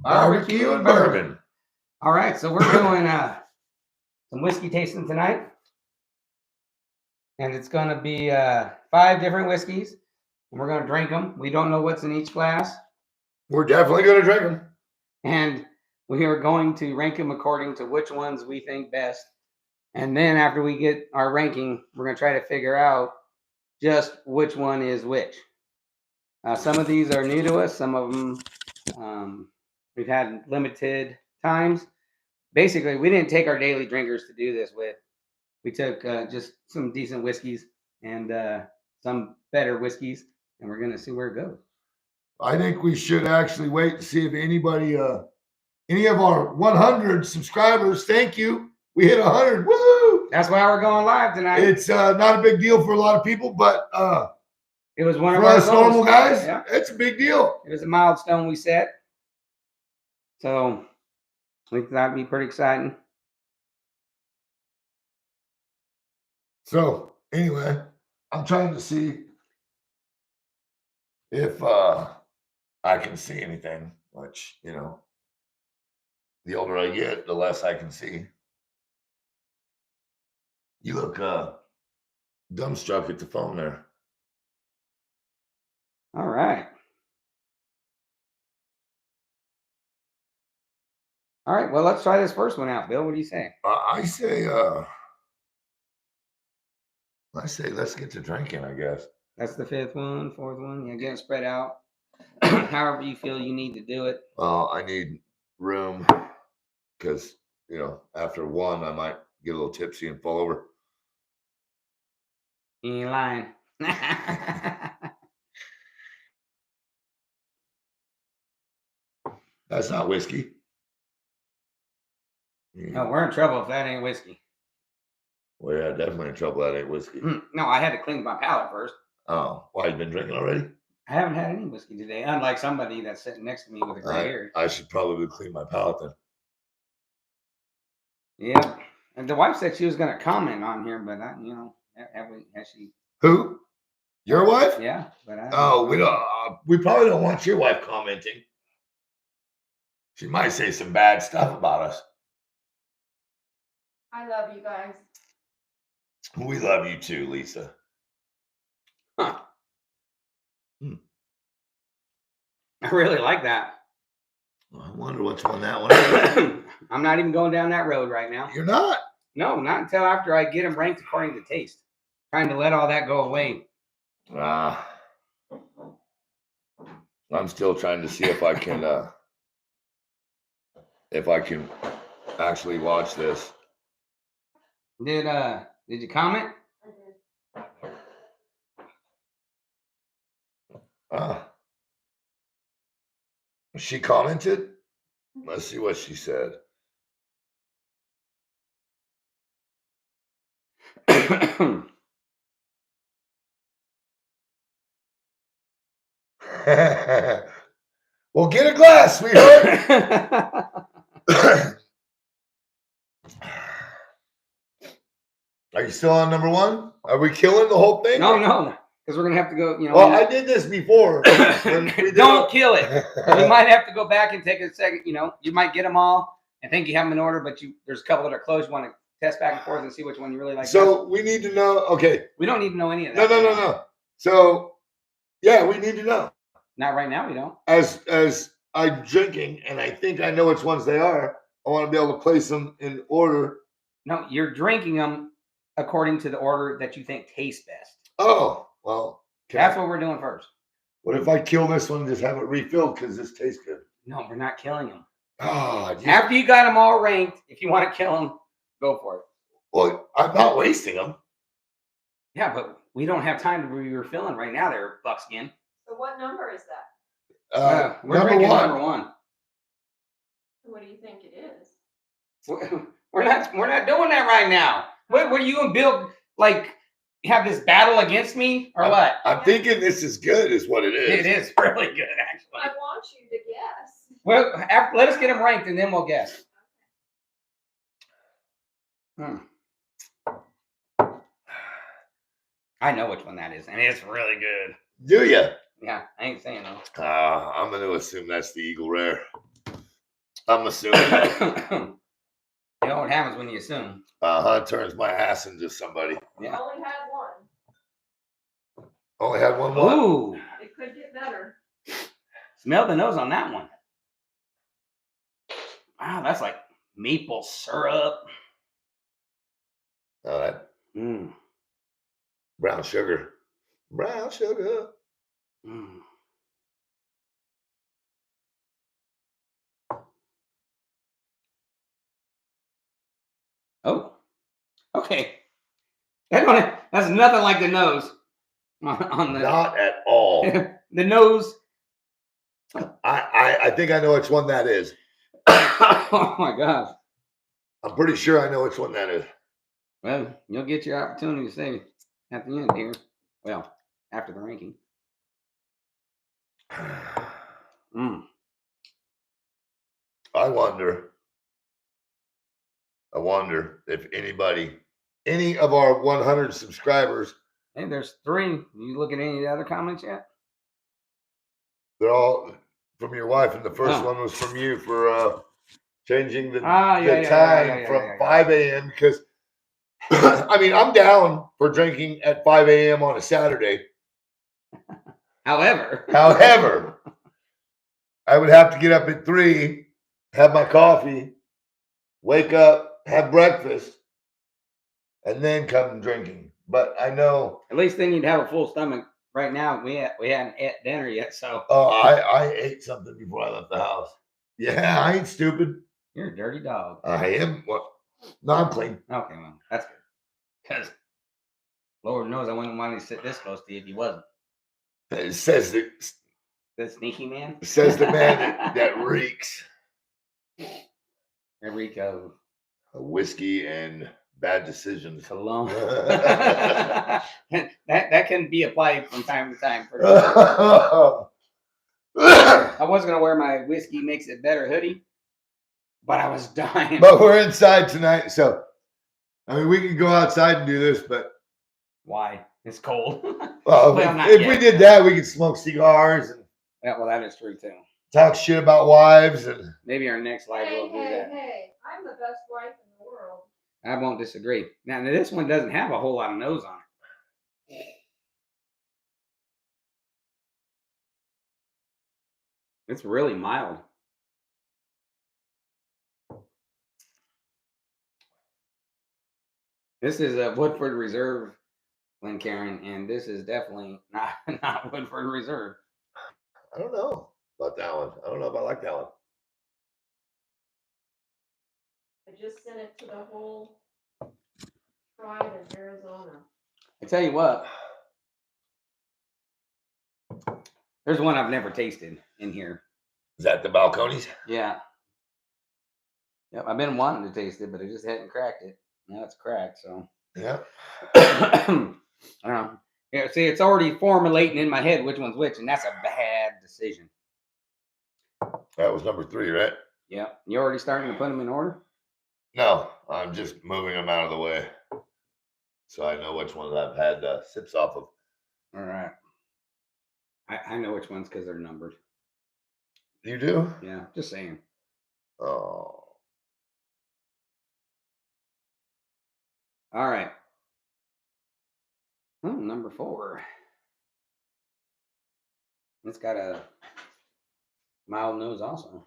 Barbecue and bourbon. All right, so we're doing some whiskey tasting tonight. And it's going to be 5 different whiskeys. And we're going to drink them. We don't know what's in each glass. We're definitely going to drink them. And we are going to rank them according to which ones we think best. And then after we get our ranking, we're going to try to figure out just which one is which. Some of these are new to us. Some of them we've had limited times. Basically, we didn't take our daily drinkers to do this with. We took just some decent whiskeys and some better whiskeys, and we're going to see where it goes. I think we should actually wait to see if anybody, any of our 100 subscribers, thank you. We hit 100. Woo! That's why we're going live tonight. It's not a big deal for a lot of people, but it was one of for our us normal guys, yeah. It's a big deal. It was a milestone we set. So we thought it'd be pretty exciting. So anyway, I'm trying to see if I can see anything, which, you know, the older I get, the less I can see. You look dumbstruck at the phone there. All right. All right, well, let's try this first one out. Bill, what do you say? I say let's get to drinking, I guess. That's the 5th one, 4th one. Yeah, get it spread out. However you feel you need to do it. Well, I need room because, you know, after one, I might get a little tipsy and fall over. You ain't lying. That's not whiskey. No, we're in trouble if that ain't whiskey. Well, yeah, definitely in trouble. That ain't whiskey. No, I had to clean my palate first. Oh, why, you been drinking already? I haven't had any whiskey today, unlike somebody that's sitting next to me with a gray hair. I should probably clean my palate then. Yeah, and the wife said she was going to comment on here, but you know, has she? Who? Your wife? Yeah, but we don't. We probably don't want your wife commenting. She might say some bad stuff about us. I love you guys. We love you too, Lisa. Huh. I really like that. I wonder which one that one is. I'm not even going down that road right now. You're not? No, not until after I get them ranked according to taste. Trying to let all that go away. I'm still trying to see if I can actually watch this. Did you comment? I did. She commented? Let's see what she said. Well, get a glass, sweetheart. Are you still on number 1? Are we killing the whole thing? No. Because we're going to have to go, you know. Well, I did this before. Don't kill it. We might have to go back and take a second. You know, you might get them all and think you have them in order, but there's a couple that are close. You want to test back and forth and see which one you really like. So we need to know. Okay. We don't need to know any of that. No. So, yeah, we need to know. Not right now, we don't. As I'm drinking, and I think I know which ones they are, I want to be able to place them in order. No, you're drinking them according to the order that you think tastes best. Oh. Well, that's what we're doing first. What if I kill this one and just have it refilled because this tastes good? No, we're not killing them. Oh, after you got them all ranked, if you want to kill them, go for it. Well, I'm not wasting them. Yeah, but we don't have time to be refilling right now there, Buckskin. So what number is that? We're drinking number 1. What do you think it is? We're not doing that right now. What are you and Bill like? Have this battle against me or what? I'm thinking this is good, is what it is. It is really good, actually. I want you to guess. Well, let us get them ranked and then we'll guess. I know which one that is, and it's really good. Do you? Yeah, I ain't saying no. I'm going to assume that's the Eagle Rare. I'm assuming. You know what happens when you assume. Turns my ass into somebody. We Yeah. only had one. Only had one what? Ooh. It could get better. Smell the nose on that one. Wow, that's like maple syrup. Oh, that Mm. brown sugar. Brown sugar. Mm. Oh, okay. That's nothing like the nose on the Not at all. the nose. I think I know which one that is. Oh my gosh. I'm pretty sure I know which one that is. Well, you'll get your opportunity to say at the end here. Well, after the ranking. Mm. I wonder if any of our 100 subscribers, Hey, there's 3. You look at any of the other comments yet? they're all from your wife, and the first Oh. one was from you for changing the Ah, yeah, yeah, time yeah, from yeah. 5 a.m. because I mean I'm down for drinking at 5 a.m. on a Saturday. However, I would have to get up at 3, have my coffee, wake up, have breakfast, and then come drinking. But I know. at least then you'd have a full stomach. Right now, we hadn't ate dinner yet, so Oh, I ate something before I left the house. Yeah, I ain't stupid. you're a dirty dog. I am. Well, no, I'm clean. Okay, well, that's good. Because Lord knows I wouldn't want to sit this close to you if he wasn't. It says The sneaky man? the man that reeks I reek of of whiskey and bad decisions. cologne. that can be applied from time to time. For sure. I was going to wear my whiskey makes it better hoodie, but I was dying. But we're inside tonight, so I mean we can go outside and do this, but Why? It's cold. well, if we did that, we could smoke cigars and Yeah, well, that is true too. talk shit about wives and Maybe our next live Hey, will do hey, that. hey. I'm the best wife in the world. I won't disagree. Now, this one doesn't have a whole lot of nose on it. It's really mild. This is a Woodford Reserve, Glencairn, and this is definitely not Woodford Reserve. I don't know about that one. I don't know if I like that one. I just sent it to the whole tribe in Arizona. I tell you what, there's one I've never tasted in here. Is that the Balcones? Yeah. Yep, I've been wanting to taste it, but I just hadn't cracked it. Now it's cracked, so. Yeah. I don't know. Yeah, see, it's already formulating in my head which one's which, and that's a bad decision. That was number 3, right? Yeah, you already starting to put them in order? No, I'm just moving them out of the way, so I know which ones I've had sips off of. All right. I know which ones because they're numbered. You do? Yeah, just saying. Oh. All right. Oh, number 4. It's got a mild nose also.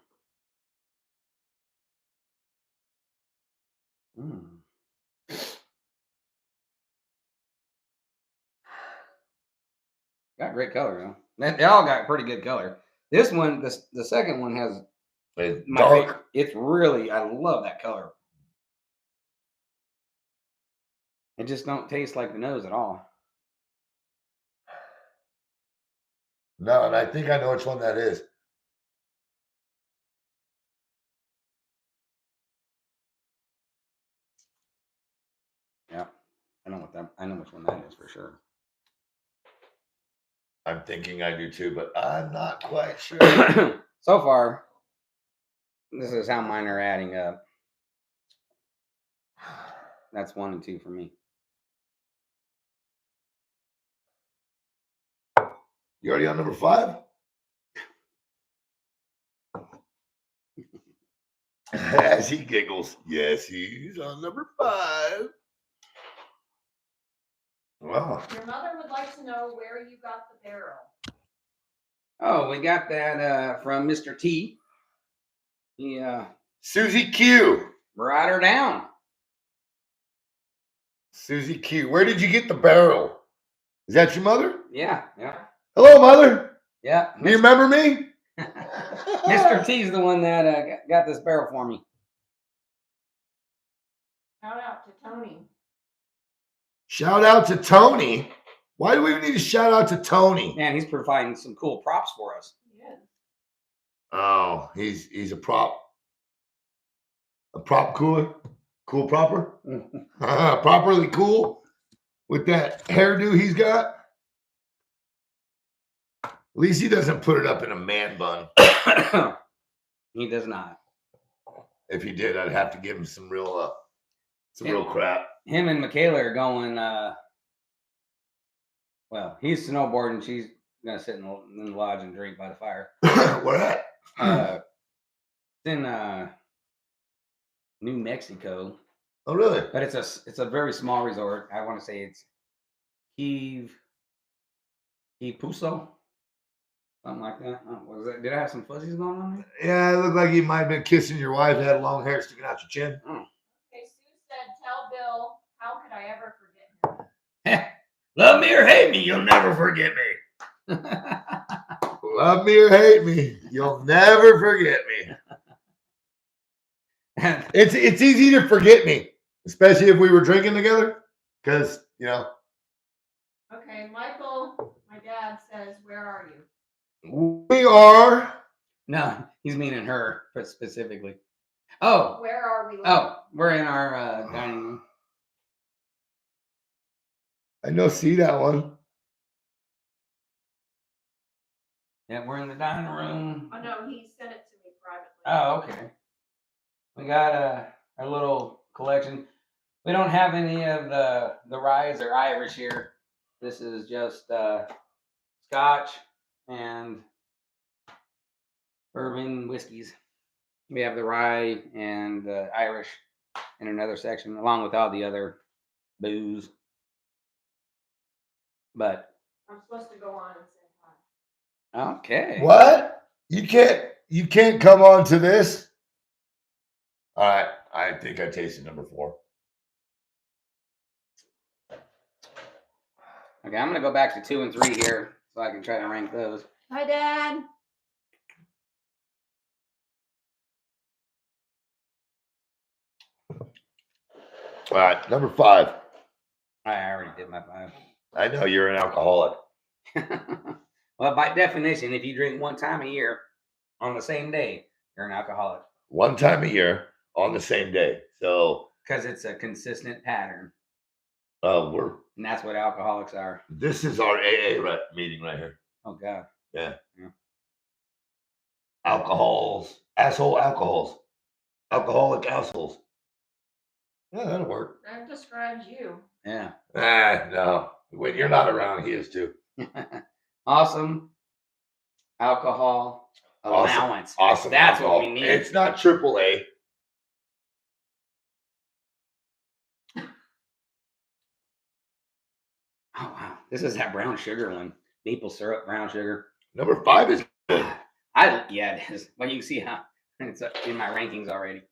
Got great color though. They all got pretty good color. This one, the second one has It's my dark. favorite. It's really, I love that color. It just don't taste like the nose at all. No, and I think I know which one that is. Yeah, I know which one that is for sure. I'm thinking I do too, but I'm not quite sure. So far, this is how mine are adding up. That's 1 and 2 for me. You already on number 5? As he giggles. Yes, he's on number 5. Wow. Your mother would like to know where you got the barrel. Oh, we got that from Mr. T. He Susie Q. brought her down. Susie Q. Where did you get the barrel? Is that your mother? Yeah. Hello, mother. Yeah. Do you remember me? Mr. T's the one that got this barrel for me. Shout out to Tony. Shout out to Tony. Why do we need to shout out to Tony? Man, he's providing some cool props for us. Yes. Oh, he's a prop. A prop cooler. Cool proper. Properly cool with that hairdo he's got. At least he doesn't put it up in a man bun. He does not. If he did, I'd have to give him some real crap. Him and Michaela are going. Well, he's snowboarding. She's gonna sit in the lodge and drink by the fire. Where at? It's in New Mexico. Oh, really? But it's a very small resort. I want to say it's Puso, something like that. What was that? Did I have some fuzzies going on there? Yeah, it looked like you might have been kissing your wife. Had long hair sticking out your chin. Okay, Sue said, tell Bill, how could I ever forget him? Love me or hate me, you'll never forget me. Love me or hate me, you'll never forget me. It's easy to forget me, especially if we were drinking together, because Okay, Michael, my dad says, where are you? we are. No, he's meaning her specifically. Oh, Where are we? we're in our dining room. I know. See that one? Yeah, we're in the dining room. Oh no, he sent it to me privately. Oh, okay. We got a little collection. We don't have any of the rye or Irish here. This is just Scotch and bourbon whiskeys. We have the rye and the Irish in another section, along with all the other booze. But I'm supposed to go on and say hi. okay. What? You can't come on to this. All right. I think I tasted number 4. Okay, I'm gonna go back to 2 and 3 here so I can try to rank those. Hi, Dad. All right, number 5. I already did my 5. I know you're an alcoholic. Well, by definition, if you drink one time a year on the same day, you're an alcoholic. One time a year on the same day. So Because it's a consistent pattern. And that's what alcoholics are. This is our AA meeting right here. Oh, God. Yeah. Alcohols. Alcoholic assholes. Yeah, that'll work. That describes you. Yeah. No. When you're not around, he is too. Awesome alcohol allowance. Awesome. That's alcohol. what we need. It's not AAA. Oh, wow. This is that brown sugar one. Maple syrup, brown sugar. Number 5 is good. Yeah, it is. Well, you can see how it's in my rankings already.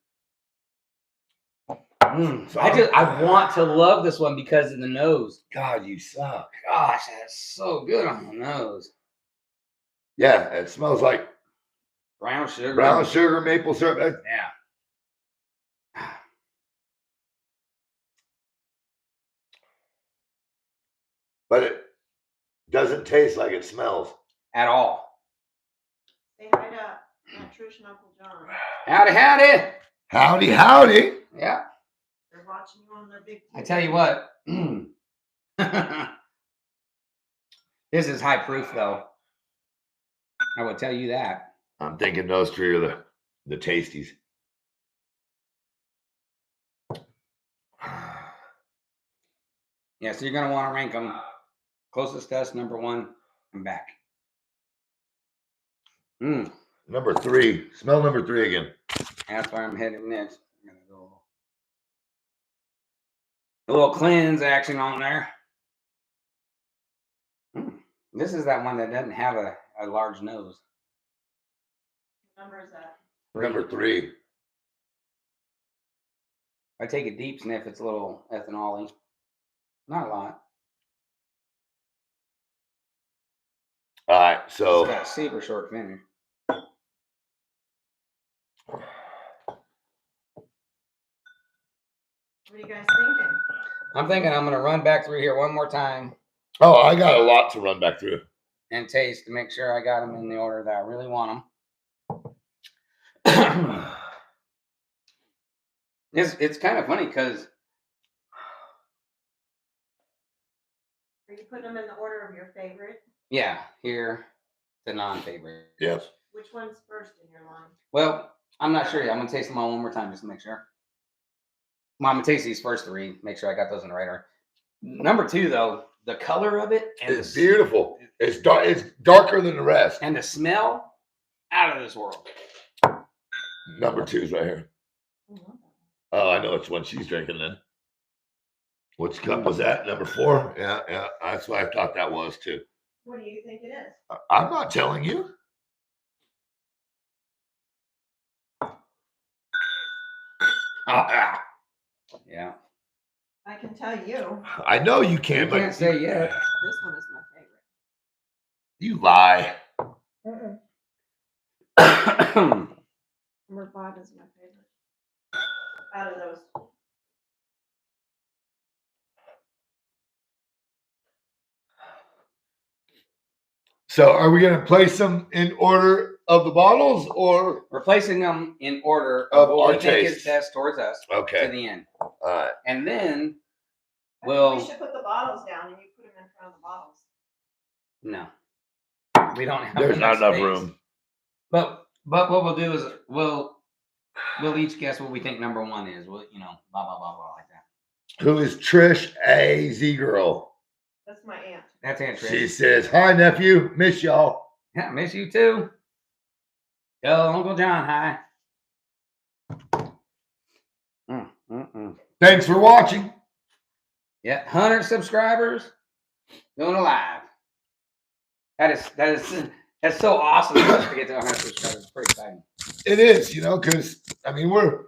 So I want to love this one because of the nose. God, you suck. Gosh, that's so good on the nose. Yeah, it smells like Brown sugar. brown sugar, maple syrup. Yeah. But it doesn't taste like it smells. At all. Say hi to Aunt Trish and Uncle John. Howdy, howdy. Howdy, howdy. Yeah. They're watching you on their big TV. I tell you what. This is high proof, though. I will tell you that. I'm thinking those 3 are the tasties. Yeah, so you're going to want to rank them. Closest to us, number 1, and back. Number 3. Smell number 3 again. That's where I'm heading next. I'm gonna go a little cleanse action on there. This is that one that doesn't have a large nose. What number is that? Number 3. I take a deep sniff, it's a little ethanol-y. Not a lot. All right, It's so got a super short finish. What are you guys thinking? I'm thinking I'm gonna run back through here one more time I got a lot to run back through. and taste to make sure I got them in the order that I really want them. It's kind of funny because Are you putting them in the order of your favorite? yeah, here the non-favorite. Yes. Which one's first in your line? Well, I'm not sure yet. I'm gonna taste them all one more time just to make sure. Well, I'm gonna taste these first 3, make sure I got those in the right order. Number 2, though, the color of it and It's beautiful. It's dark. It's darker than the rest. and the smell, out of this world. Number 2's right here. Oh, I know which one she's drinking then. Which cup was that? Number 4? Yeah. That's what I thought that was too. What do you think it is? I'm not telling you. Yeah. I can tell you. I know you You can, but can't say yet. This one is my favorite. you lie. Number 5 is my favorite. Out of those. So are we going to place them in order of the bottles or? We're placing them in order Of of what our we think is tastes. best towards us to Okay. the end. All right. And then I think we'll we should put the bottles down and you put them in front of the bottles. no. We don't have There's not enough space. room. But what we'll do is we'll each guess what we think number 1 is. We'll, blah blah blah blah like that. Who is Trish A. Z Girl? That's my aunt. That's Aunt Trish. She says, "Hi nephew, miss y'all." Yeah, miss you too. Tell Uncle John hi. Thanks for watching. Yeah, 100 subscribers doing a live. That's so awesome to get to 100 subscribers. It's pretty exciting. It is, because I mean we're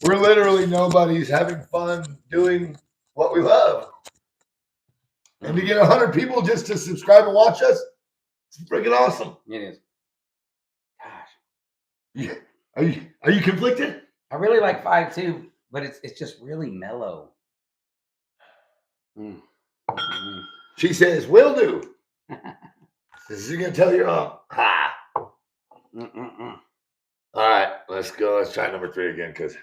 literally nobody's having fun doing what we love, and to get 100 people just to subscribe and watch us, it's freaking awesome. It is. Gosh, Are you conflicted? I really like 5 too, but it's just really mellow. She says, "Will do." Is she gonna tell you? Ha! All right, let's go. Let's try number 3 again, because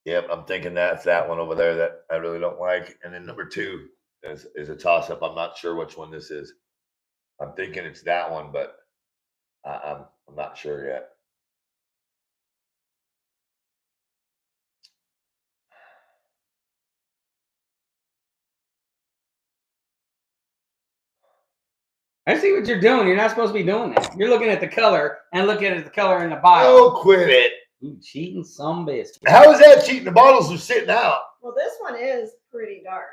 yep, I'm thinking that's that one over there that I really don't like, and then number 2 is a toss up. I'm not sure which one this is. I'm thinking it's that one, but I'm not sure yet. I see what you're doing. You're not supposed to be doing that. You're looking at the color and looking at the color in the bottle. Oh, quit it! You cheating some biscuit. How is that cheating? The bottles are sitting out. Well, this one is pretty dark.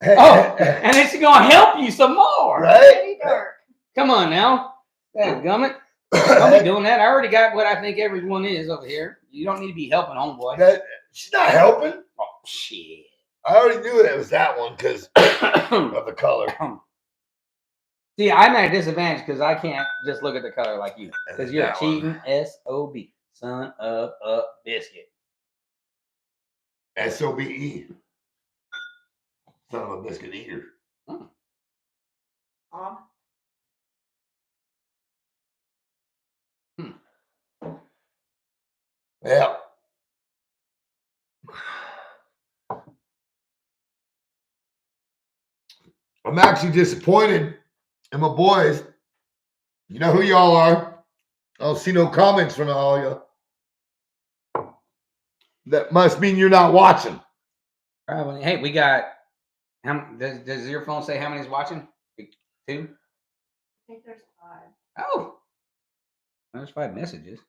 Oh, and it's gonna help you some more. Right? Pretty dark. Come on now. Gummit. Don't be doing that. I already got what I think everyone is over here. You don't need to be helping homeboy. She's not helping. Oh shit. I already knew it was that one because of the color. See, I'm at a disadvantage because I can't just look at the color like you. Because you're That cheating one. SOB. Son of a biscuit. SOBE. Son of a biscuit eater. Yeah. I'm actually disappointed in my boys. You know who y'all are. I don't see no comments from all of you. That must mean you're not watching. Probably. Hey, we got Does your phone say how many's watching? 2? I think there's 5. Oh, there's 5 messages.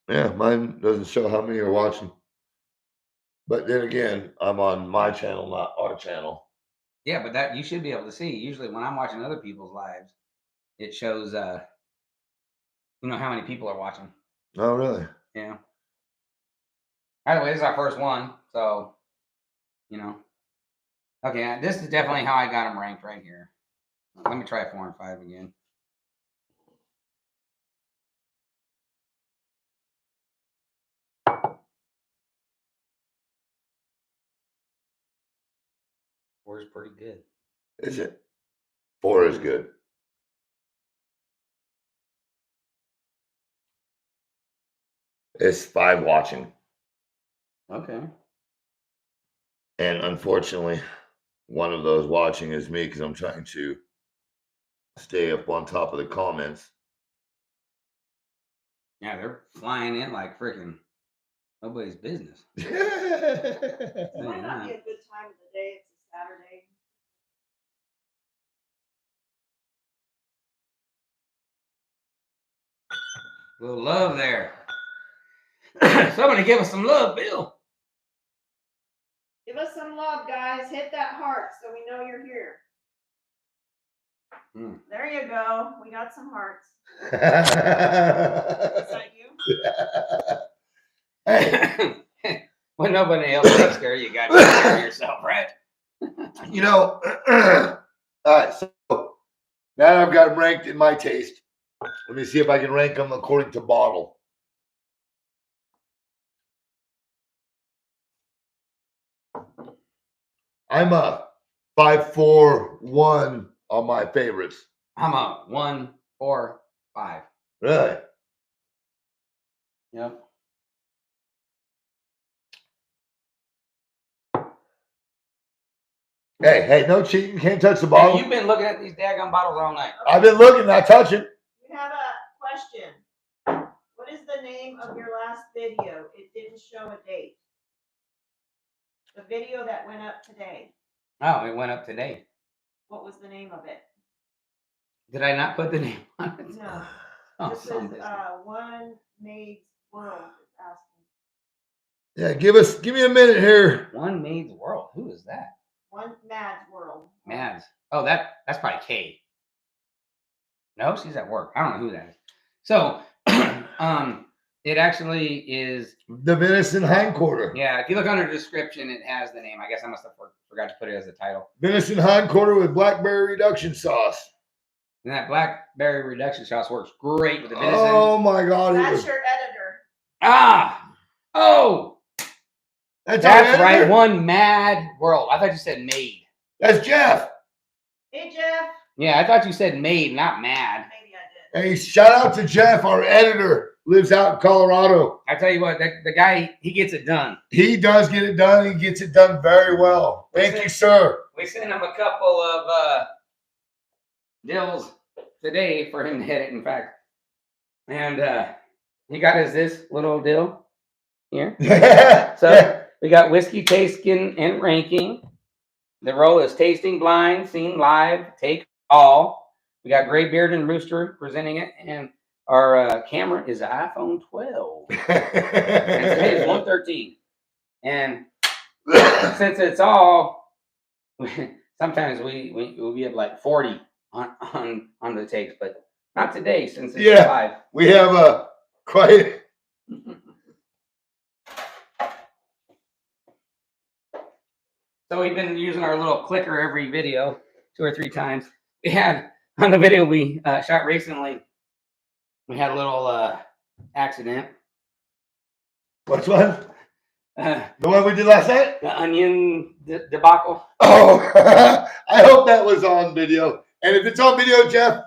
Yeah, mine doesn't show how many are watching. But then again, I'm on my channel, not our channel. Yeah, but that you should be able to see. Usually when I'm watching other people's lives, it shows how many people are watching. Oh, really? Yeah. By the way, this is our first one, so Okay, this is definitely how I got them ranked right here. Let me try 4 and 5 again. Four is pretty good. Is it? 4 is good. It's 5 watching. Okay. And unfortunately, one of those watching is me because I'm trying to stay up on top of the comments. Yeah, they're flying in like freaking nobody's business. It might not be a good time of the day. It's a Saturday. A little love there. Somebody give us some love, Bill. Give us some love, guys. Hit that heart so we know you're here. There you go. We got some hearts. Is that you? When nobody else takes care of you, got to take care of yourself, right? All right, so now I've got them ranked in my taste. Let me see if I can rank them according to bottle. I'm a 5, 4, 1 on my favorites. I'm a 1, 4, 5. Really? Yep. Hey, no cheating. Can't touch the Hey, bottle. you've been looking at these daggone bottles all night. I've been looking, not touching. We have a question. What is the name of your last video? It didn't show a date. The video that went up today. Oh, it went up today. What was the name of it? Did I not put the name on it? No. Oh, This is One Maid's World. It's asking. Yeah, give me a minute here. One Maid's World. Who is that? One Mad's World. Mads. Oh, that's probably Kay. No, she's at work. I don't know who that is. So, it actually is the venison hindquarter. Yeah, if you look under the description, it has the name. I guess I must have forgot to put it as a title. Venison hindquarter with blackberry reduction sauce. And that blackberry reduction sauce works great with the venison. Oh my God! That's your editor. Oh, that's right. One Mad World. I thought you said maid. That's Jeff. Hey, Jeff. Yeah, I thought you said maid, not mad. Maybe I did. Hey, shout out to Jeff, our editor. Lives out in Colorado. I tell you what, the guy, he gets it done. He does get it done. He gets it done very well. Thank you, sir. We sent him a couple of deals today for him to hit it, in fact. And he got us this little deal here. So we got whiskey tasting and ranking. The role is tasting blind, seen live, take all. We got Gray Beard and Rooster presenting it, and our camera is an iPhone 12. And today is 113. And since it's all, sometimes we'll be at like 40 on the takes, but not today since it's live. We have a quite. So we've been using our little clicker every video 2 or 3 times. We had on the video we shot recently. We had a little accident. Which one? The one we did last night? The onion debacle. Oh, I hope that was on video. And if it's on video, Jeff,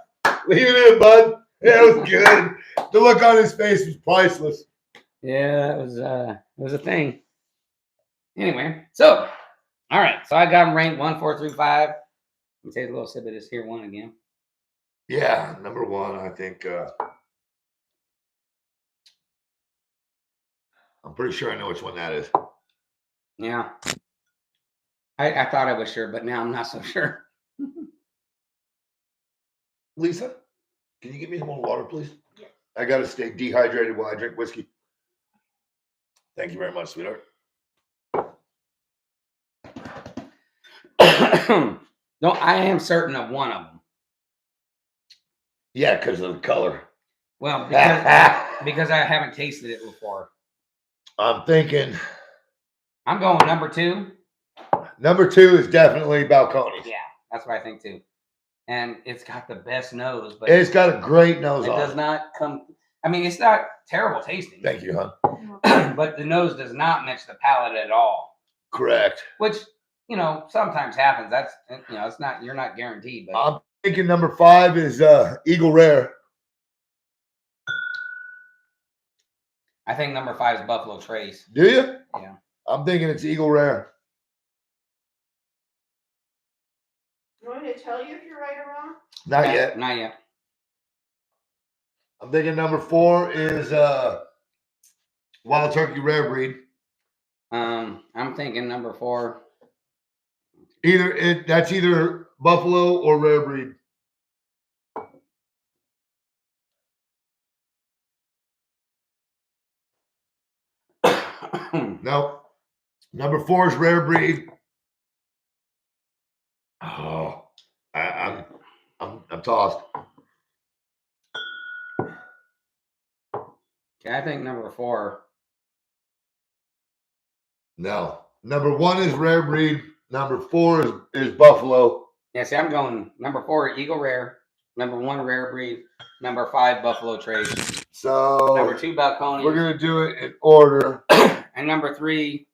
leave it in, bud. Yeah, it was good. The look on his face was priceless. Yeah, it was a thing. Anyway, so all right, so I got them ranked 1, 4, 3, 5. Let me take a little sip of this here one again. Yeah, number one, I think. I'm pretty sure I know which one that is. Yeah. I thought I was sure, but now I'm not so sure. Lisa, can you give me some more water, please? Yeah. I gotta stay dehydrated while I drink whiskey. Thank you very much, sweetheart. No, I am certain of one of them. Yeah, because of the color. Well, because I haven't tasted it before. I'm thinking I'm going number 2. number 2 is definitely Balcones. Yeah, that's what I think too. And it's got the best nose, but It's got a great nose it on does it. not come. I mean, it's not terrible tasting. Thank you, hon. But the nose does not match the palate at all. Correct. Which, sometimes happens. That's, it's not, you're not guaranteed. But I'm thinking number 5 is Eagle Rare. I think number 5 is Buffalo Trace. Do you? Yeah. I'm thinking it's Eagle Rare. You want me to tell you if you're right or wrong? Not yet. Not yet. I'm thinking number 4 is Wild Turkey Rare Breed. I'm thinking number 4. That's either Buffalo or Rare Breed. No. Number 4 is Rare Breed. Oh, I'm tossed. Okay, I think number 4. No. Number 1 is Rare Breed. Number 4 is Buffalo. Yeah, see, I'm going number 4, Eagle Rare. Number 1, Rare Breed. Number 5, Buffalo Trace. So Number 2, Balcones. we're gonna do it in order. And number 3,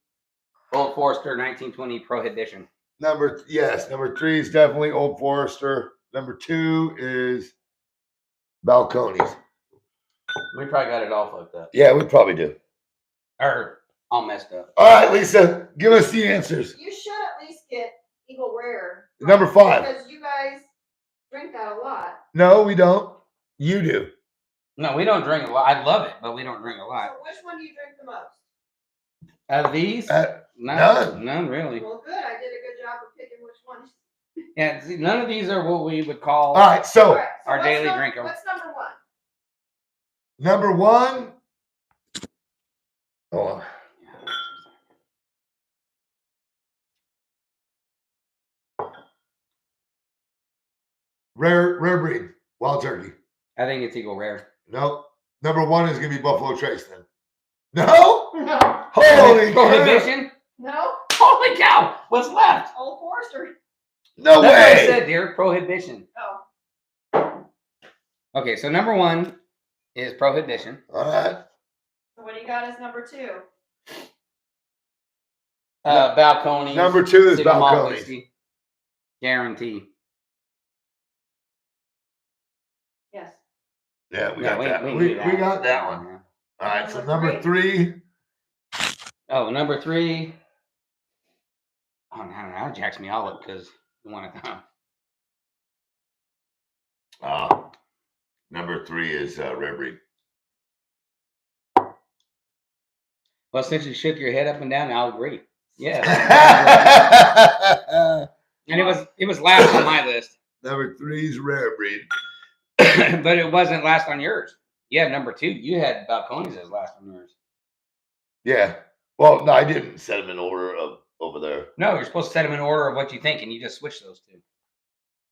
Old Forester 1920 Prohibition. Number 3 is definitely Old Forester. Number 2 is Balcones. We probably got it all fucked up. Yeah, we probably do. Or all messed up. All right, Lisa, give us the answers. You should at least get Eagle Rare. Number 5. Because you guys drink that a lot. No, we don't. You do. No, we don't drink a lot. I love it, but we don't drink a lot. So which one do you drink the most? Out of these? None. None, really. Well, good. I did a good job of picking which one. Yeah, see, none of these are what we would call All right, so All right, so our what's daily drinker. What's number 1? number 1. Hold on. Rare Breed, Wild Turkey. I think it's Eagle Rare. Nope. Number 1 is gonna be Buffalo Trace then. No? No. Holy cow. Prohibition? No. Holy cow! What's left? Old Forester. No That's what I way. said, dear. Prohibition. Oh. Okay, so number 1 is Prohibition. All right. So what do you got as number 2? Balcones. Number 2 is Single malt Balcones. whiskey. Guarantee. Yes. Yeah, we Yeah, got that. we We knew that. got that one. Yeah. All right, so Number number 3. Oh, number 3. Oh, now jacks me all up because you want to. Number 3 is Rare Breed. Well, since you shook your head up and down, I'll agree. Yeah. And it was last on my list. Number 3 is Rare Breed. But it wasn't last on yours. You had number 2. You had Balcones as last on yours. Yeah. Well, no, I didn't set them in order of over there. No, you're supposed to set them in order of what you think, and you just switch those 2.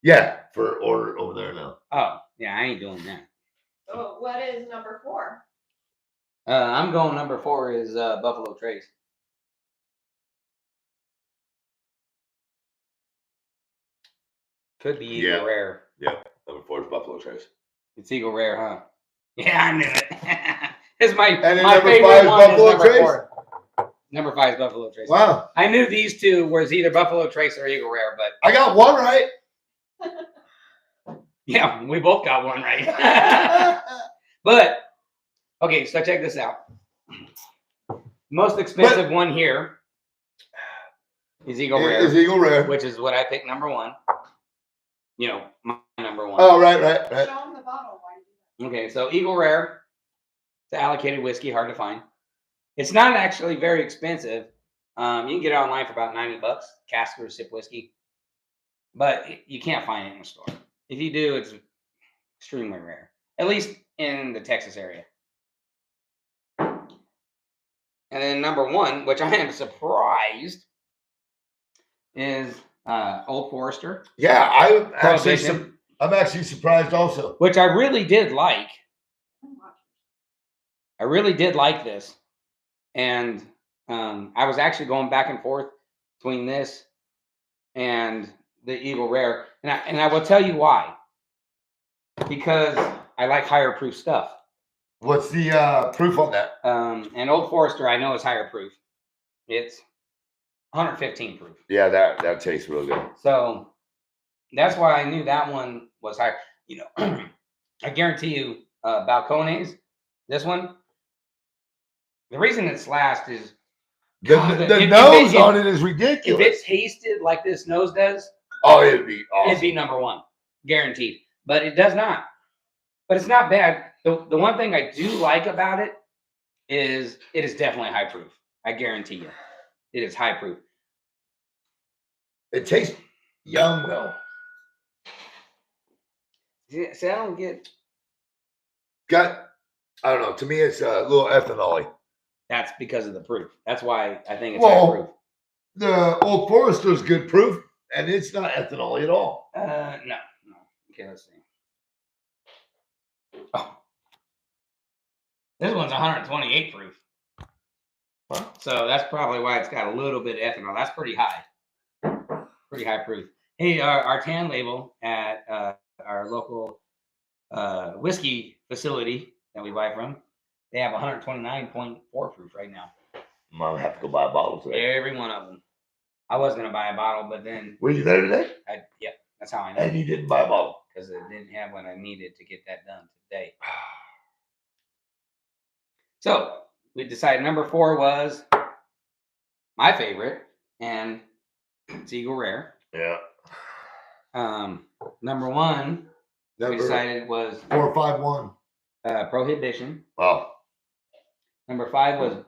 Yeah, for order over there now. Oh, yeah, I ain't doing that. So what is number 4? I'm going number 4 is Buffalo Trace. Could be Eagle Yeah. Rare. Yeah, number 4 is Buffalo Trace. It's Eagle Rare, huh? Yeah, I knew it. It's my And then my number favorite 5 is one is Buffalo number Trace? 4. Number 5 is Buffalo Trace. Wow. I knew these 2 was either Buffalo Trace or Eagle Rare, but I got one right. yeah, we both got one right. But okay, so check this out. Most expensive one here is Eagle Rare, Is Eagle Rare. which is what I picked number 1. my number one. Oh, right. Show them the bottle. Why do you do Okay, so Eagle Rare, it's allocated whiskey, hard to find. It's not actually very expensive. You can get it online for about $90, cask or sip whiskey, but you can't find it in the store. If you do, it's extremely rare, at least in the Texas area. And then number one, which I am surprised, is Old Forester. Yeah, I'm Prohibition, actually surprised also. which I really did like. that? I really did like this, and I was actually going back and forth between this and the Eagle Rare, and I will tell you why. Because I like higher proof stuff. What's the proof on that? And Old Forester, I know is higher proof. It's 115 proof. Yeah, that tastes real good. So that's why I knew that one was higher. I guarantee you, Balcones, this one, the reason it's last is The if nose on it is ridiculous. if it tasted like this nose does, oh, it'd be awesome. it'd be number one, guaranteed. But it does not. But it's not bad. The one thing I do like about it is definitely high proof. I guarantee you, it is high proof. It tastes young though. See, I don't get. I don't know. To me, it's a little ethanol-y. That's because of the proof. That's why I think it's Well, high proof. The Old Forester's good proof, and it's not ethanol at all. No. Okay, let's see. Oh, this one's 128 proof. Huh? So that's probably why it's got a little bit of ethanol. That's pretty high. Pretty high proof. Hey, our tan label at our local whiskey facility that we buy from, they have 129.4 proof right now. I'm gonna have to go buy a bottle today. Every one of them. I was gonna buy a bottle, but then Were you there today? yeah, that's how I know. And you didn't buy a bottle Because it didn't have what I needed to get that done today. So we decided number 4 was my favorite, and it's Eagle Rare. Yeah. Number 1 we decided was 451. Prohibition. Wow. Number 5 was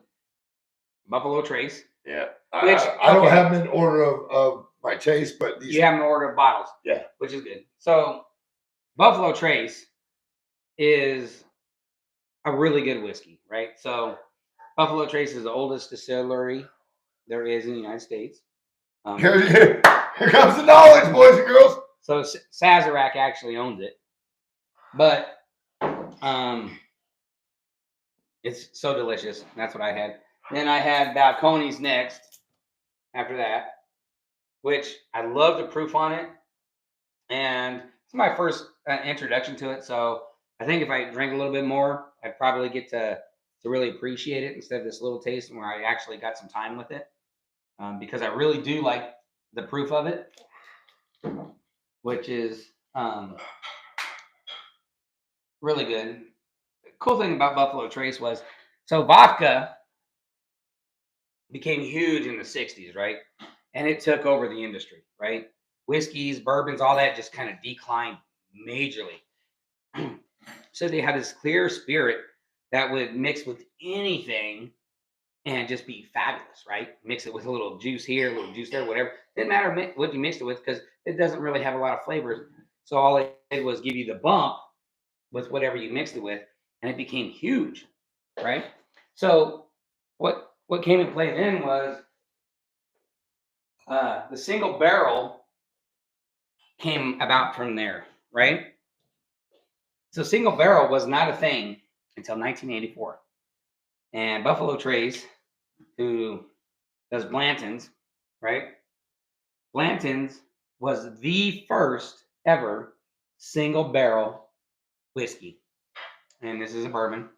Buffalo Trace. Yeah. Which, I don't okay. have them in order of my taste, but these. You have an order of bottles. Yeah. Which is good. So Buffalo Trace is a really good whiskey, right? So Buffalo Trace is the oldest distillery there is in the United States. Here comes the knowledge, boys and girls. So Sazerac actually owns it, but it's so delicious. That's what I had. Then I had Balcones next after that, which I love the proof on it, and it's my first introduction to it. So I think if I drank a little bit more, I'd probably get to really appreciate it instead of this little taste where I actually got some time with it, because I really do like the proof of it, which is really good. The cool thing about Buffalo Trace was, so vodka became huge in the 60s, right? And it took over the industry, right? Whiskeys, bourbons, all that just kind of declined majorly. So they had this clear spirit that would mix with anything and just be fabulous, right? Mix it with a little juice here, a little juice there, whatever. Didn't matter what you mixed it with, because it doesn't really have a lot of flavors. So all it did was give you the bump with whatever you mixed it with, and it became huge, right? So what came into play then was the single barrel came about from there, right? So single barrel was not a thing until 1984. And Buffalo Trace, who does Blanton's, right? Blanton's was the first ever single barrel whiskey. And this is a bourbon.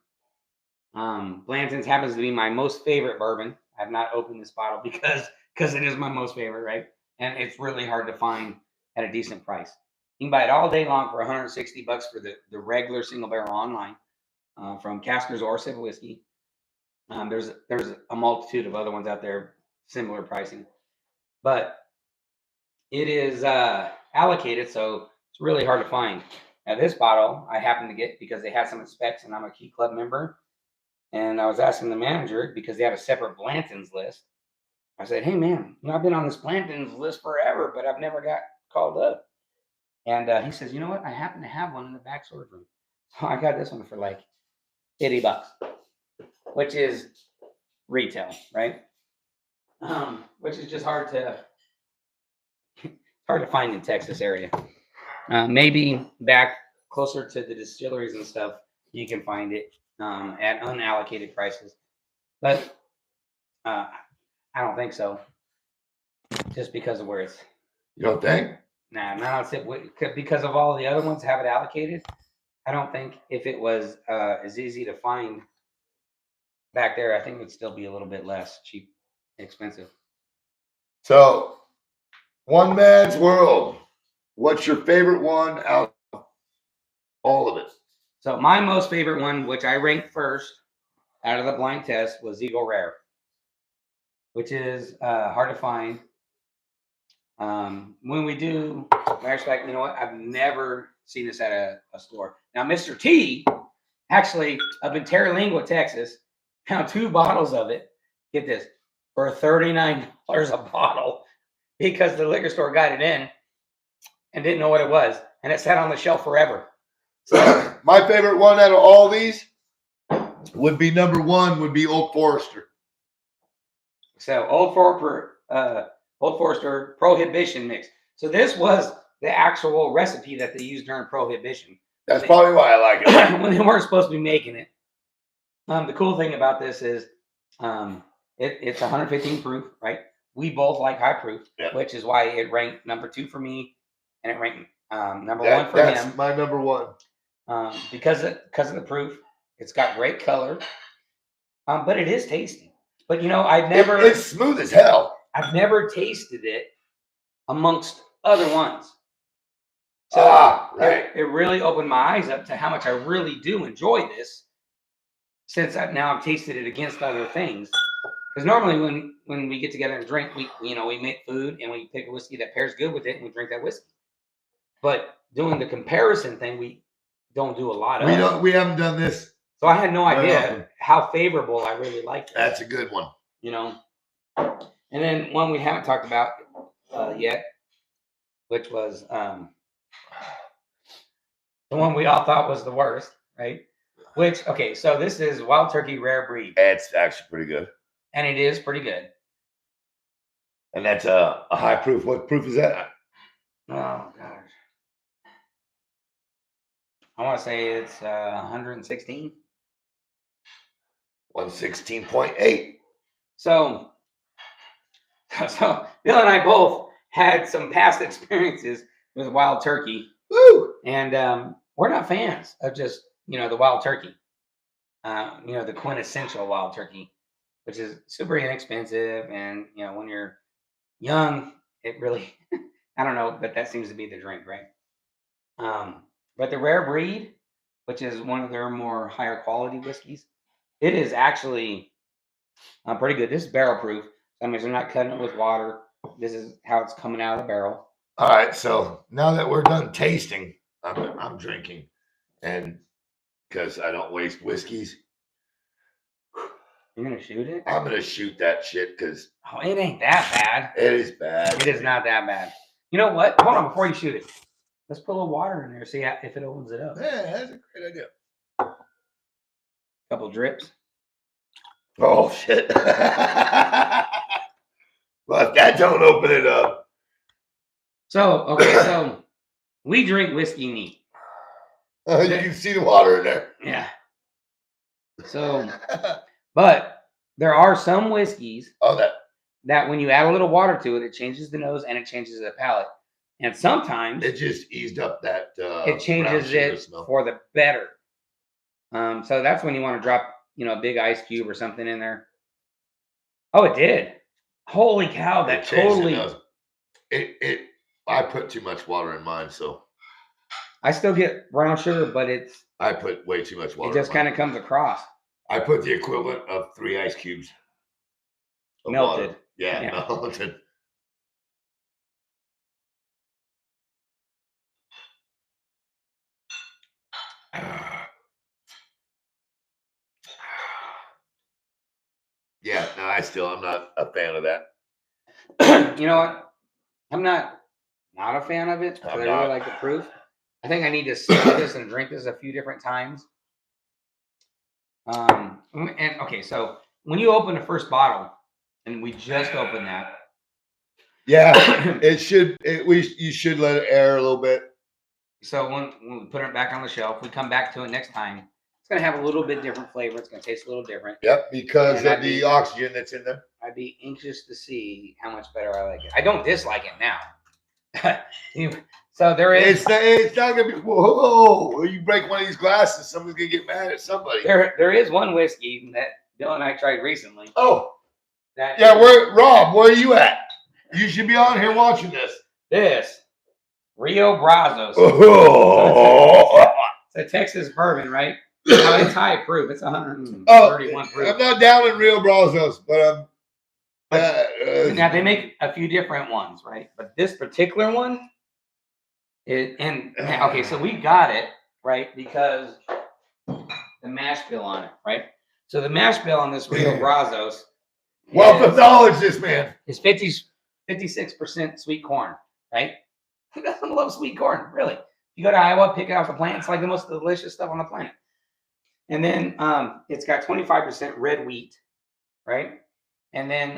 Blanton's happens to be my most favorite bourbon. I've not opened this bottle because it is my most favorite, right? And it's really hard to find at a decent price. You can buy it all day long for $160 for the regular single barrel online, from Caskers or Sip Whiskey. There's a multitude of other ones out there, similar pricing, but it is allocated. So It's really hard to find. Now this bottle I happened to get because they had some specs, and I'm a Key Club member. And I was asking the manager because they have a separate Blanton's list. I said, "Hey man, I've been on this Blanton's list forever, but I've never got called up." And he says, "You know what? I happen to have one in the back storage room. So I got this one for like $80, which is retail, right? Which is just hard to find in Texas area. Maybe back closer to the distilleries and stuff, you can find it at unallocated prices, but I don't think so. Just because of where it's. You don't think? Nah, not because of all the other ones have it allocated. I don't think if it was as easy to find back there, I think it would still be a little bit less expensive. So, one man's world. What's your favorite one out of all of it? So my most favorite one, which I ranked first out of the blind test, was Eagle Rare, which is hard to find. When we do matter of fact, you know what? I've never seen this at a store. Now, Mr. T, actually up in Terralingua, Texas, found 2 bottles of it. Get this, for $39 a bottle, because the liquor store got it in and didn't know what it was, and it sat on the shelf forever. So, my favorite one out of all these would be number 1 would be Old Forester. So Old Forester Prohibition mix. So this was the actual recipe that they used during Prohibition. That's probably why I like it. When they weren't supposed to be making it. The cool thing about this is it's 115 proof, right? We both like high proof, which is why it ranked number 2 for me, and it ranked number 1 for him. That's my number 1. Because of the proof. It's got great color, but it is tasty. But you know, It's smooth as hell. I've never tasted it amongst other ones. So right. It really opened my eyes up to how much I really do enjoy this, since I've tasted it against other things. Because normally when we get together and drink, we make food and we pick a whiskey that pairs good with it and we drink that whiskey. But doing the comparison thing, we don't do a lot of. We haven't done this. So I had no idea how favorable I really liked it. That's a good one. You know. And then one we haven't talked about yet, which was the one we all thought was the worst, right? So this is Wild Turkey Rare Breed. It's actually pretty good. And it is pretty good. And that's a high proof. What proof is that? Oh, gosh. I want to say it's 116. 116.8. So Bill and I both had some past experiences with wild turkey. Woo! And we're not fans of just, the wild turkey. The quintessential wild turkey, which is super inexpensive. And, when you're young, it really, I don't know, but that seems to be the drink, right? But the Rare Breed, which is one of their more higher quality whiskeys, it is actually pretty good. This is barrel proof. That means they're not cutting it with water. This is how it's coming out of the barrel. All right. So now that we're done tasting, I'm drinking, and because I don't waste whiskeys. You're gonna shoot it? I'm gonna shoot that shit because it ain't that bad. It is bad. It is not that bad. You know what? Hold on, before you shoot it, let's put a little water in there. See if it opens it up. Yeah, that's a great idea. Couple drips. Oh shit! Well, if that don't open it up. So we drink whiskey neat. You can see the water in there. Yeah. So, but there are some whiskeys that when you add a little water to it, it changes the nose and it changes the palate. And sometimes it just eased up that. It changes it smell for the better. So that's when you want to drop, a big ice cube or something in there. Oh, it did. Holy cow! That totally. I put too much water in mine, so. I still get brown sugar, but I put way too much water. It just kind of comes across. I put the equivalent of 3 ice cubes. Melted. Water. Yeah, melted. Yeah, no, I'm not a fan of that. You know what? I'm not a fan of it because I'm I not. really like the proof. I think I need to sip this and drink this a few different times. And okay, so when you open the first bottle, and we just opened that. Yeah, you should let it air a little bit. So when we put it back on the shelf, we come back to it next time. It's gonna have a little bit different flavor. It's gonna taste a little different. Yep, because And of the oxygen that's in there. I'd be anxious to see how much better I like it. I don't dislike it now. So there is. It's not gonna be. Whoa! You break one of these glasses, someone's gonna get mad at somebody. There is one whiskey that Bill and I tried recently. Oh, that yeah. Rob? Where are you at? You should be on here watching this. This Rio Brazos. Oh. It's a Texas bourbon, right? Now it's high proof. It's 131 proof. I'm not down in Rio Brazos, but now they make a few different ones, right? But this particular one, okay, so we got it right because the mash bill on it, right? So the mash bill on this Rio Brazos, wealth of knowledge, this man is 56% sweet corn, right? Who doesn't love sweet corn, really? You go to Iowa, pick it off the plant. It's like the most delicious stuff on the planet. And then it's got 25% red wheat, right? And then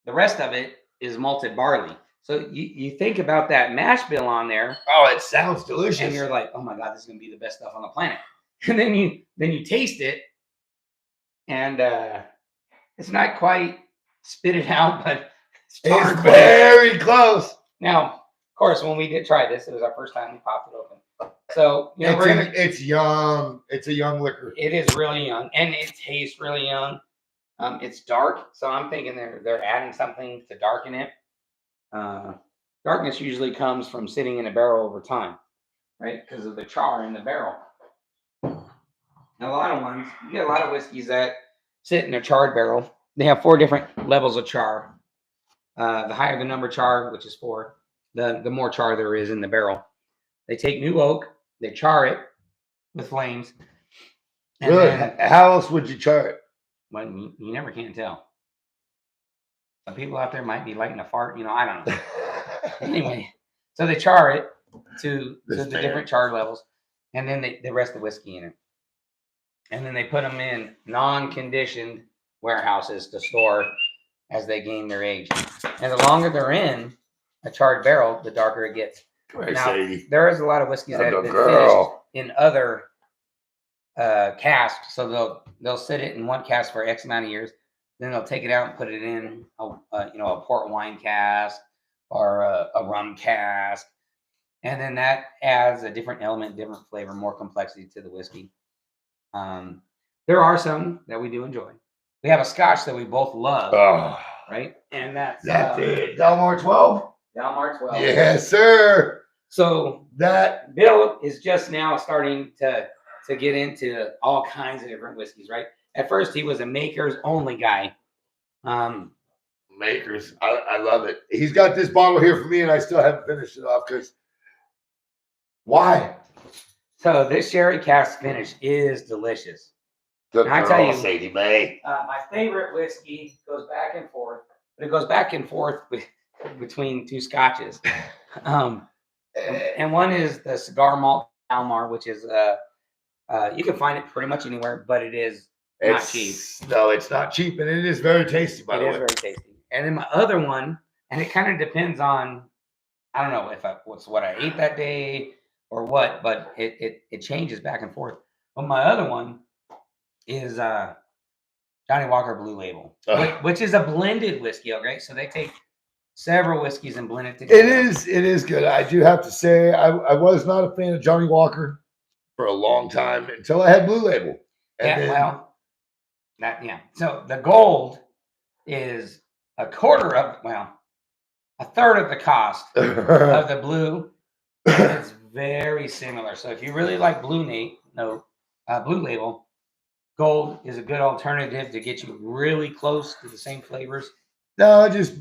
the rest of it is malted barley. So you think about that mash bill on there. Oh, it sounds delicious. And you're like, oh my God, this is gonna be the best stuff on the planet. And then you taste it, and it's not quite spit it out, but it's very close. Now, of course, when we did try this, it was our first time we popped it open. So it's young. It's a young liquor. It is really young, and it tastes really young. It's dark, so I'm thinking they're adding something to darken it. Darkness usually comes from sitting in a barrel over time, right? Because of the char in the barrel. And a lot of ones, you get a lot of whiskeys that sit in a charred barrel. They have 4 different levels of char. The higher the number char, which is 4, the more char there is in the barrel. They take new oak, they char it with flames. And good. How else would you char it? Well, you never can tell. Some people out there might be lighting a fart, I don't know. Anyway, so they char it to the different char levels, and then they rest the whiskey in it. And then they put them in non-conditioned warehouses to store as they gain their age. And the longer they're in a charred barrel, the darker it gets. Now, there is a lot of whiskeys that have been finished in other casks, so they'll sit it in one cask for X amount of years. Then they'll take it out and put it in a port wine cask or a rum cask, and then that adds a different element, different flavor, more complexity to the whiskey. There are some that we do enjoy. We have a Scotch that we both love, right? And that's it. Dalmar 12. Dalmar 12. Yes, sir. So that Bill is just now starting to get into all kinds of different whiskeys, right? At first, he was a makers only guy. Makers, I love it. He's got this bottle here for me, and I still haven't finished it off because why? So this sherry cask finish is delicious. I tell you, Sadie Mae. My favorite whiskey goes back and forth, but it goes back and forth between 2 Scotches. And one is the Cigar Malt Dalmar, which is you can find it pretty much anywhere, but it's not cheap. No, it's not cheap, and it is very tasty, by the way. It is very tasty. And then my other one, and it kind of depends on, I don't know if what I ate that day or what, but it changes back and forth. But my other one is Johnny Walker Blue Label, which is a blended whiskey, okay? So they take several whiskeys and blend it together. It is good. I do have to say, I was not a fan of Johnny Walker for a long time until I had Blue Label. So the gold is a third of the cost of the blue. It's very similar. So if you really like Blue Label, gold is a good alternative to get you really close to the same flavors. No, just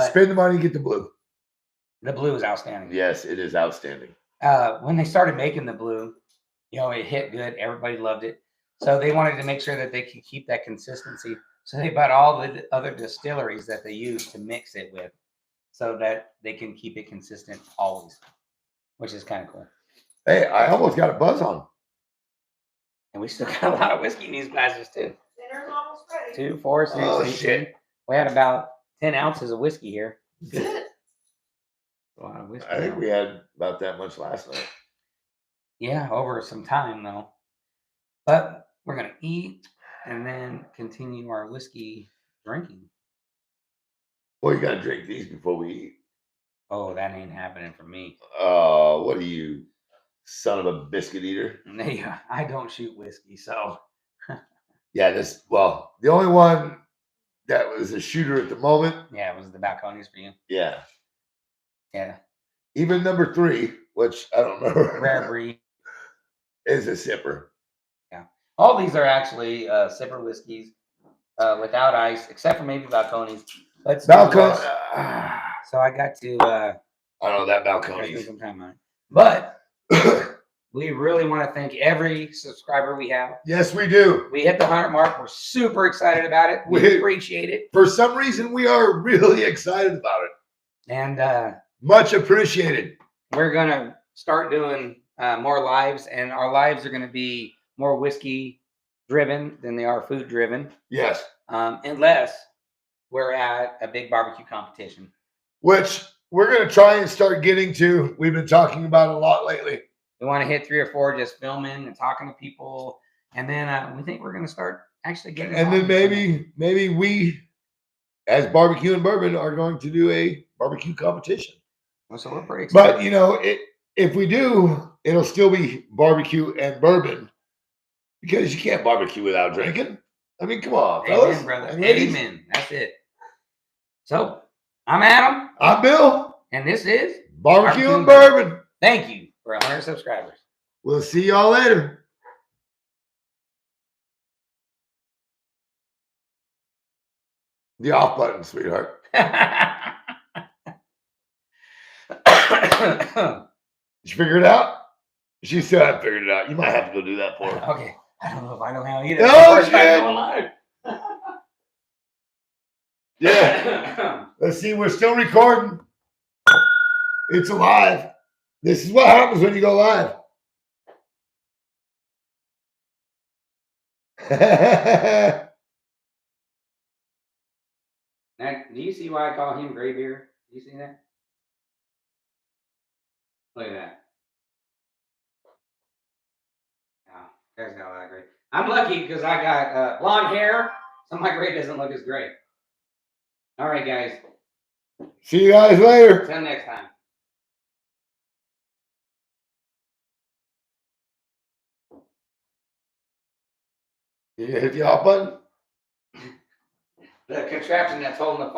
spend the money and get the blue. The blue is outstanding. Yes, it is outstanding. When they started making the blue, it hit good. Everybody loved it. So they wanted to make sure that they could keep that consistency. So they bought all the other distilleries that they use to mix it with so that they can keep it consistent always, which is kind of cool. Hey, I almost got a buzz on. And we still got a lot of whiskey in these glasses too. Dinner's almost ready. 2, 4, 6, Oh, 18. shit. We had about 10 ounces of whiskey here. Good. A lot of whiskey. I think now. we had about that much last night. Yeah, over some time though. But we're gonna eat and then continue our whiskey drinking. Well, you got to drink these before we eat. Oh, that ain't happening for me. What are you, son of a biscuit eater? Yeah, I don't shoot whiskey, so Yeah, the only one that was a shooter at the moment. yeah, it was the balconies for you. Yeah. Yeah, Even number 3, which I don't remember. rare breed. Is a sipper. Yeah, all these are actually sipper whiskeys without ice, except for maybe balconies. Let's do Balcony. this. So I got to I don't know that gotta spend balconies. some time on it. But we really want to thank every subscriber we have. Yes, we do. We hit the 100 mark. We're super excited about it. We appreciate it. For some reason, we are really excited about it. And Much appreciated. we're going to start doing more lives. And our lives are going to be more whiskey driven than they are food driven. Yes. Unless we're at a big barbecue competition. Which we're going to try and start getting to. We've been talking about it a lot lately. We want to hit 3 or 4 just filming and talking to people. And then we think we're going to start actually getting. And then maybe we, as Barbecue and Bourbon, are going to do a barbecue competition. So we're pretty excited. But, if we do, it'll still be Barbecue and Bourbon. Because you can't barbecue without drinking. I mean, come on, fellas. Amen, brother. And ladies. Amen. That's it. So I'm Adam. I'm Bill. And this is Barbecue and Bourbon. Thank you for 100 subscribers. We'll see y'all later. The off button, sweetheart. Did you figure it out? She still hasn't figured it out. You might have to go do that for her. Okay. I don't know if I know how either. Oh, First time shit. going live. Yeah. Let's see. We're still recording. It's alive. This is what happens when you go live. Now, do you see why I call him gray beard? Do you see that? Look at that. Oh, guys got a lot of gray. I'm lucky because I got blonde hair, so my gray doesn't look as gray. All right, guys. See you guys later. Till next time. You hit the off button? The contraption that's holding the phone.